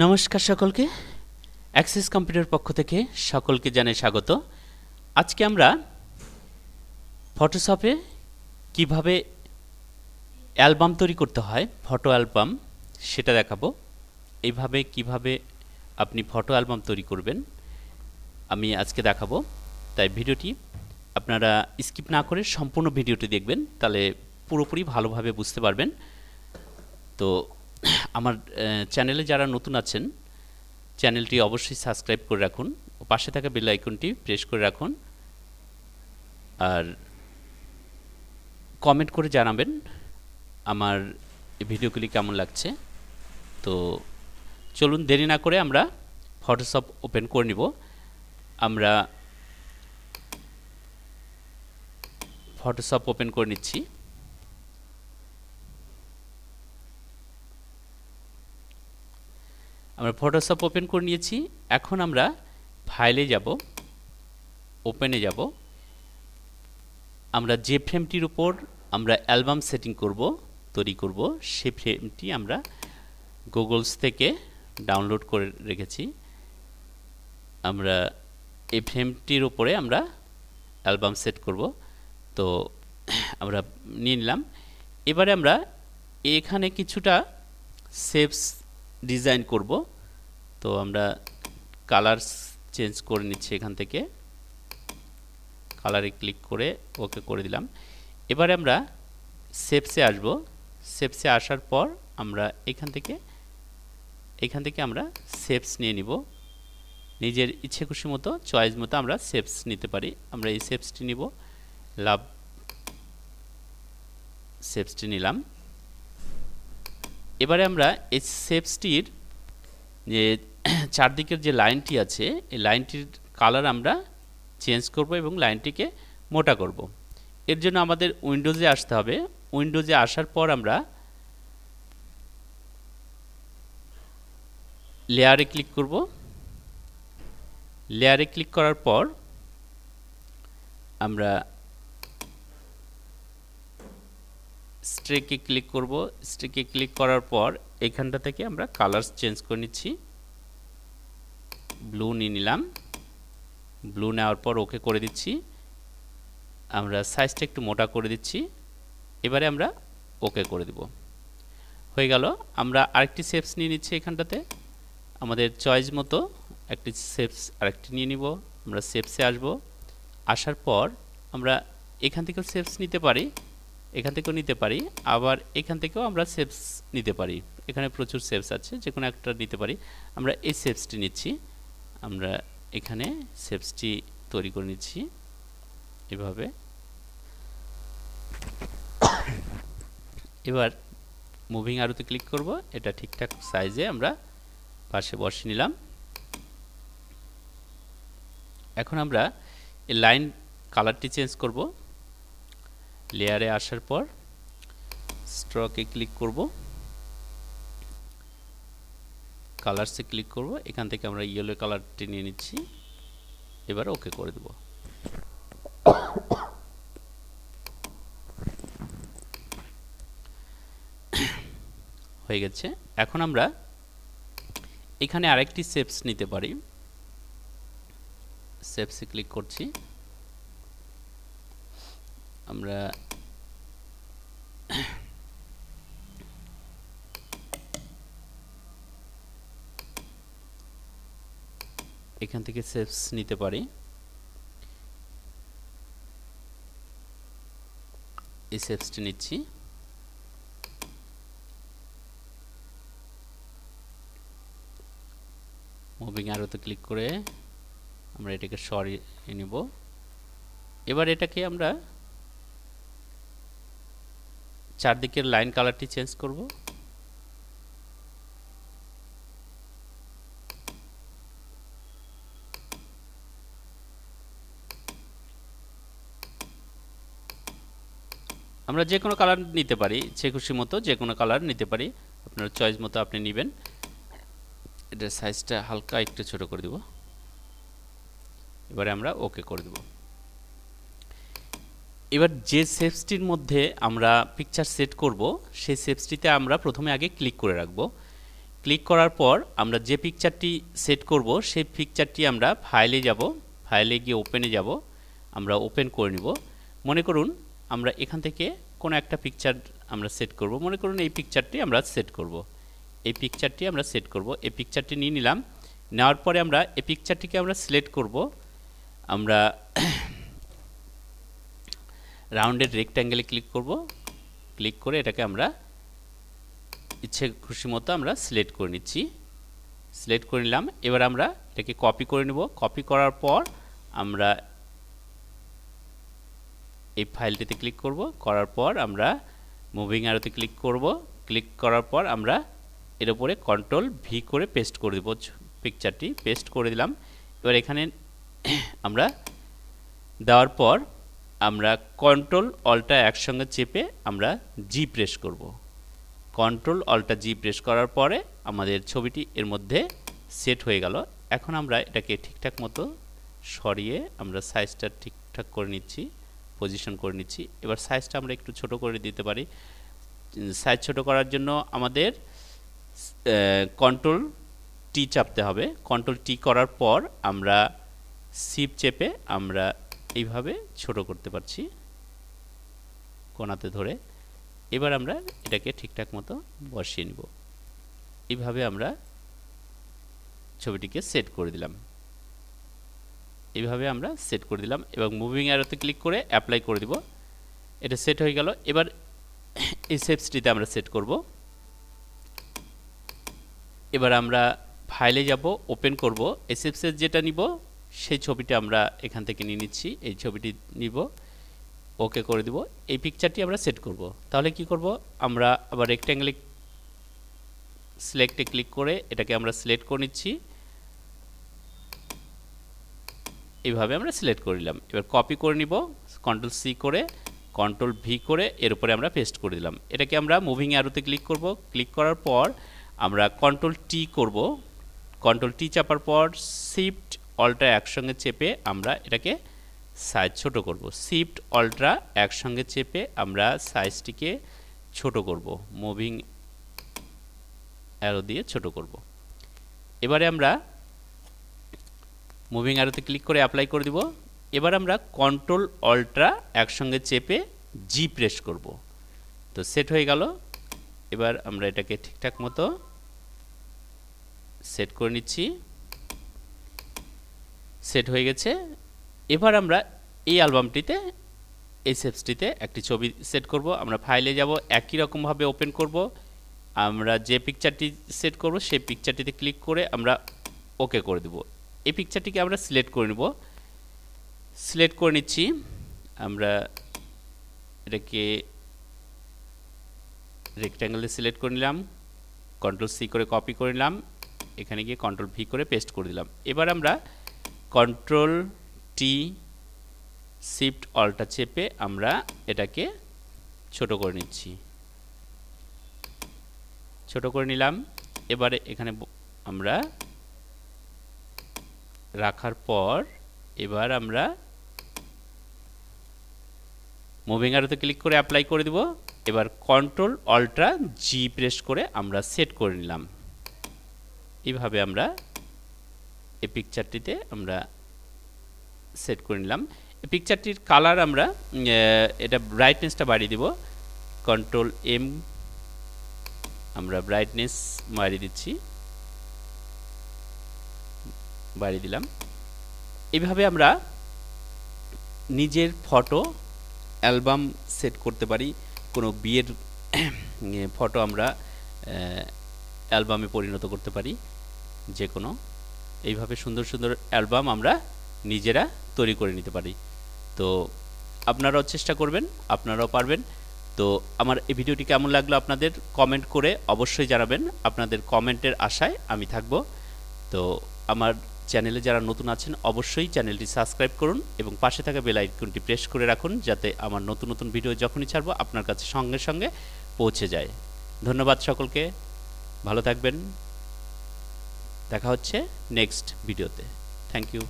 নমস্কার সকলকে, access computer পক্ষ থেকে সকলকে জানাই স্বাগত। আজকে আমরা ফটোশপে কিভাবে অ্যালবাম তৈরি করতে হয়, ফটো অ্যালবাম, সেটা দেখাবো। এইভাবে কিভাবে আপনি ফটো অ্যালবাম তৈরি করবেন আমি আজকে দেখাবো। তাই ভিডিওটি আপনারা স্কিপ না করে সম্পূর্ণ ভিডিওটি দেখবেন, তাহলে পুরোপুরি ভালোভাবে বুঝতে পারবেন। তো আমার চ্যানেলে যারা নতুন আছেন, চ্যানেলটি অবশ্যই সাবস্ক্রাইব করে রাখুন ও পাশে থাকা বেল আইকনটি প্রেস করে রাখুন, আর কমেন্ট করে জানাবেন আমার এই ভিডিওগুলি কেমন লাগছে। তো চলুন দেরি না করে আমরা ফটোশপ ওপেন করে নিব। আমরা ফটোশপ ওপেন করে নিচ্ছি। আমরা ফটোশপ ওপেন করে নিয়েছি। এখন আমরা ফাইলে যাব, ওপেনে যাব। আমরা যে ফ্রেমটির উপর আমরা অ্যালবাম সেটিং করব, তৈরি করব, সেই ফ্রেমটি আমরা গুগলস থেকে ডাউনলোড করে রেখেছি। আমরা এই ফ্রেমটির উপরে আমরা অ্যালবাম সেট করব। তো আমরা নিয়ে নিলাম। এবারে আমরা এখানে কিছুটা শেপস ডিজাইন করব। তো আমরা কালার চেঞ্জ করে নিচ্ছি। এখান থেকে কালারে ক্লিক করে ওকে করে দিলাম। এবারে আমরা শেপসে আসব। শেপসে আসার পর আমরা এখান থেকে আমরা শেপস নিয়ে নিব। নিজের ইচ্ছে খুশি মতো, চয়েস মতো আমরা শেপস নিতে পারি। আমরা এই শেপসটি নিব, লাভ শেপসটি নিলাম। এবারে আমরা এই শেপসটির যে চারদিকের যে লাইনটি আছে, এই লাইনটির কালার আমরা চেঞ্জ করব এবং লাইনটিকে মোটা করব। এর জন্য আমাদের উইন্ডোজে আসতে হবে। উইন্ডোজে আসার পর আমরা লেয়ারে ক্লিক করব। লেয়ারে ক্লিক করার পর আমরা স্ট্রেকে ক্লিক করব। স্ট্রেকে ক্লিক করার পর এখানটা থেকে আমরা কালার চেঞ্জ করে নিচ্ছি। ব্লু নিয়ে নিলাম। ব্লু নেওয়ার পর ওকে করে দিচ্ছি। আমরা সাইজটা একটু মোটা করে দিচ্ছি। এবারে আমরা ওকে করে দেব। হয়ে গেল। আমরা আরেকটি শেপস নিয়ে নিচ্ছি। এখানটাতে আমাদের চয়েস মতো একটি শেপস আরেকটি নিয়ে নিব। আমরা শেপসে আসব। আসার পর আমরা এখান থেকেও শেপস নিতে পারি, এখান থেকেও নিতে পারি, আবার এখান থেকেও আমরা শেপস নিতে পারি। এখানে প্রচুর শেপস আছে, যে কোনো একটা নিতে পারি। আমরা এই শেপসটি নিচ্ছি। আমরা এখানে শেপসটি তৈরি করে নিচ্ছি এভাবে। এবার মুভিং আরোতে ক্লিক করব। এটা ঠিকঠাক সাইজে আমরা পাশে বসিয়ে নিলাম। এখন আমরা এই লাইন কালারটি চেঞ্জ করব। লেয়ারে আসার পর স্ট্রোকে ক্লিক করব, কালারসে ক্লিক করব। এখান থেকে আমরা ইয়েলো কালারটি নিয়ে নিচ্ছি। এবার ওকে করে দেব। হয়ে গেছে। এখন আমরা এখানে আরেকটি শেপস নিতে পারি। শেপসে ক্লিক করছি। আমরা এখান থেকে শেপস নিতে পারি। এই শেপসটি নিচ্ছি। মুভিং অ্যারোতে ক্লিক করে আমরা এটাকে সরিয়ে নিব। এবার এটাকে আমরা চারদিকের লাইন কালারটি চেঞ্জ করব। আমরা যে কোনো কালার নিতে পারি, ইচ্ছে খুশি মতো যে কোনো কালার নিতে পারি, আপনার চয়েস মতো আপনি নেবেন। এটার সাইজটা হালকা একটু ছোট করে দেব। এবারে আমরা ওকে করে দেব। এবার যে শেপসটির মধ্যে আমরা পিকচার সেট করব, সেই শেপসটিতে আমরা প্রথমে আগে ক্লিক করে রাখব। ক্লিক করার পর আমরা যে পিকচারটি সেট করব সেই পিকচারটি আমরা ফাইলে যাব, ফাইলে গিয়ে ওপেনে যাব, আমরা ওপেন করে নিব। মনে করুন আমরা এখান থেকে কোনো একটা পিকচার আমরা সেট করব, মনে করুন এই পিকচারটি আমরা সেট করব, এই পিকচারটি আমরা সেট করব। এই পিকচারটি নিয়ে নিলাম, নেওয়ার পরে আমরা এই পিকচারটিকে আমরা সিলেক্ট করব। আমরা রাউন্ডেড রেক্ট্যাঙ্গেলে ক্লিক করব, ক্লিক করে এটাকে আমরা ইচ্ছে খুশি মতো আমরা সিলেক্ট করে নিচ্ছি, সিলেক্ট করে নিলাম। এবার আমরা এটাকে কপি করে নেব। কপি করার পর আমরা এই ফাইলটিতে ক্লিক করব, করার পর আমরা মুভিং অ্যারোতে ক্লিক করব, ক্লিক করার পর আমরা এর উপরে কন্ট্রোল ভি করে পেস্ট করে দেব। পিকচারটি পেস্ট করে দিলাম। এবার এখানে আমরা দেওয়ার পর আমরা কন্ট্রোল অল্টা একসঙ্গে চেপে আমরা জি প্রেস করব। কন্ট্রোল অল্টা জি প্রেস করার পরে আমাদের ছবিটি এর মধ্যে সেট হয়ে গেল। এখন আমরা এটাকে ঠিকঠাক মতো সরিয়ে আমরা সাইজটা ঠিকঠাক করে নিচ্ছি, পজিশন করে নিচ্ছি। এবার সাইজটা আমরা একটু ছোট করে দিতে পারি। সাইজ ছোট করার জন্য আমাদের কন্ট্রোল টি চাপতে হবে। কন্ট্রোল টি করার পর আমরা শিফট চেপে আমরা এইভাবে ছোট করতে পারছি কোণাতে ধরে। এবার আমরা এটাকে ঠিকঠাক মতো বসিয়ে নিব। এইভাবে আমরা ছবিটিকে সেট করে দিলাম, এইভাবে আমরা সেট করে দিলাম এবং মুভিং অ্যারোতে ক্লিক করে অ্যাপ্লাই করে দিব। এটা সেট হয়ে গেল। এবার এই শেপসটিতে আমরা সেট করব। এবার আমরা ফাইলে যাব, ওপেন করব। এই শেপসের যেটা নিব সেই ছবিটা আমরা এখান থেকে নিয়ে নিচ্ছি, এই ছবিটি নিব, ওকে করে দিব। এই পিকচারটি আমরা সেট করব। তাহলে কি করব, আমরা আবার রেক্ট্যাঙ্গেলে সিলেক্টে ক্লিক করে এটাকে আমরা সিলেক্ট করে নিচ্ছি, এইভাবে আমরা সিলেক্ট করে নিলাম। এবার কপি করে নিব, কন্ট্রোল সি করে কন্ট্রোল ভি করে এর উপরে আমরা পেস্ট করে দিলাম। এটাকে আমরা মুভিং অ্যারোতে ক্লিক করব, ক্লিক করার পর আমরা কন্ট্রোল টি করব। কন্ট্রোল টি চাপার পর শিফট অল্টা একসঙ্গে চেপে আমরা এটাকে সাইজ ছোট করব। শিফট অল্ট্রা একসঙ্গে চেপে আমরা সাইজটিকে ছোট করব, মুভিং অ্যারো দিয়ে ছোট করব। এবারে আমরা মুভিং অ্যারোতে ক্লিক করে অ্যাপ্লাই করে দিব। এবার আমরা কন্ট্রোল অল্ট্রা একসঙ্গে চেপে জি প্রেস করব। তো সেট হয়ে গেল। এবার আমরা এটাকে ঠিকঠাক মতো সেট করে নিচ্ছি, সেট হয়ে গেছে। এবার আমরা এই অ্যালবামটিতে, এই শেপসটিতে একটি ছবি সেট করব। আমরা ফাইলে যাব, একই রকমভাবে ওপেন করব। আমরা যে পিকচারটি সেট করব সেই পিকচারটিতে ক্লিক করে আমরা ওকে করে দেব। এই পিকচারটিকে আমরা সিলেক্ট করে নেব, সিলেক্ট করে নিচ্ছি। আমরা এটাকে রেক্ট্যাঙ্গেলে সিলেক্ট করে নিলাম, কন্ট্রোল সি করে কপি করে নিলাম, এখানে গিয়ে কন্ট্রোল ভি করে পেস্ট করে দিলাম। এবার আমরা কন্ট্রোল টি শিফট অল্টা চেপে আমরা এটাকে ছোট করে নিচ্ছি, ছোট করে নিলাম। এবারে এখানে আমরা রাখার পর এবার আমরা মুভিং অ্যারোতে ক্লিক করে অ্যাপ্লাই করে দিব। এবার কন্ট্রোল অল্ট্রা জি প্রেস করে আমরা সেট করে নিলাম। এইভাবে আমরা এই পিকচারটিতে আমরা সেট করে নিলাম। এই পিকচারটির কালার আমরা এটা ব্রাইটনেসটা বাড়িয়ে দিব, কন্ট্রোল এম আমরা ব্রাইটনেস বাড়িয়ে দিচ্ছি, বাড়িয়ে দিলাম। এইভাবে আমরা নিজের ফটো অ্যালবাম সেট করতে পারি। কোনো বিয়ের ফটো আমরা অ্যালবামে পরিণত করতে পারি যে কোনো। এইভাবে সুন্দর সুন্দর অ্যালবাম আমরা নিজেরা তৈরি করে নিতে পারি। তো আপনারাও চেষ্টা করবেন, আপনারাও পারবেন। তো আমার এই ভিডিওটি কেমন লাগলো আপনাদের কমেন্ট করে অবশ্যই জানাবেন। আপনাদের কমেন্টের আশায় আমি থাকব। তো আমার চ্যানেলে যারা নতুন আছেন অবশ্যই চ্যানেলটি সাবস্ক্রাইব করুন এবং পাশে থাকা বেল আইকনটি প্রেস করে রাখুন, যাতে আমার নতুন নতুন ভিডিও যখনই ছাড়বো আপনার কাছে সঙ্গে সঙ্গে পৌঁছে যায়। ধন্যবাদ সকলকে, ভালো থাকবেন। দেখা হচ্ছে নেক্সট ভিডিওতে। Thank you.